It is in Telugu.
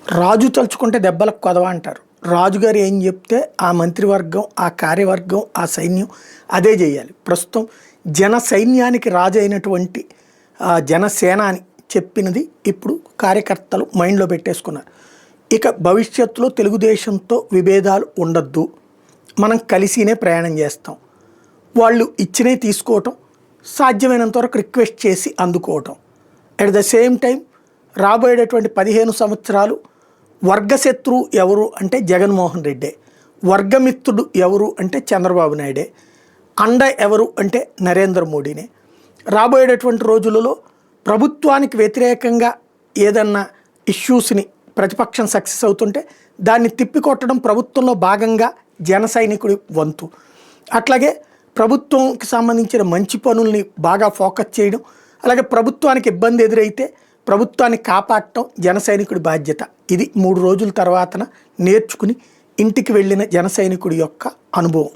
రాజు తలుచుకుంటే దెబ్బలకు కొదవ అంటారు. రాజుగారు ఏం చెప్తే ఆ మంత్రివర్గం, ఆ కార్యవర్గం, ఆ సైన్యం అదే చేయాలి. ప్రస్తుతం జన సైన్యానికి రాజు అయినటువంటి జనసేన అని చెప్పినది ఇప్పుడు కార్యకర్తలు మైండ్లో పెట్టేసుకున్నారు. ఇక భవిష్యత్తులో తెలుగుదేశంతో విభేదాలు ఉండద్దు, మనం కలిసినే ప్రయాణం చేస్తాం, వాళ్ళు ఇచ్చినవి తీసుకోవటం, సాధ్యమైనంత వరకు రిక్వెస్ట్ చేసి అందుకోవటం. అట్ ద సేమ్ టైం రాబోయేటటువంటి 15 సంవత్సరాలు వర్గశత్రువు ఎవరు అంటే జగన్మోహన్ రెడ్డే, వర్గమిత్రుడు ఎవరు అంటే చంద్రబాబు నాయుడే, అండ ఎవరు అంటే నరేంద్ర మోడీనే. రాబోయేటటువంటి రోజులలో ప్రభుత్వానికి వ్యతిరేకంగా ఏదన్నా ఇష్యూస్ని ప్రతిపక్షం సక్సెస్ అవుతుంటే దాన్ని తిప్పికొట్టడం ప్రభుత్వంలో భాగంగా జన సైనికుడి వంతు. అట్లాగే ప్రభుత్వంకి సంబంధించిన మంచి పనుల్ని బాగా ఫోకస్ చేయడం, అలాగే ప్రభుత్వానికి ఇబ్బంది ఎదురైతే ప్రభుత్వాన్ని కాపాడటం జన సైనికుడి బాధ్యత. ఇది 3 రోజుల తర్వాతన నేర్చుకుని ఇంటికి వెళ్ళిన జన సైనికుడి యొక్క అనుభవం.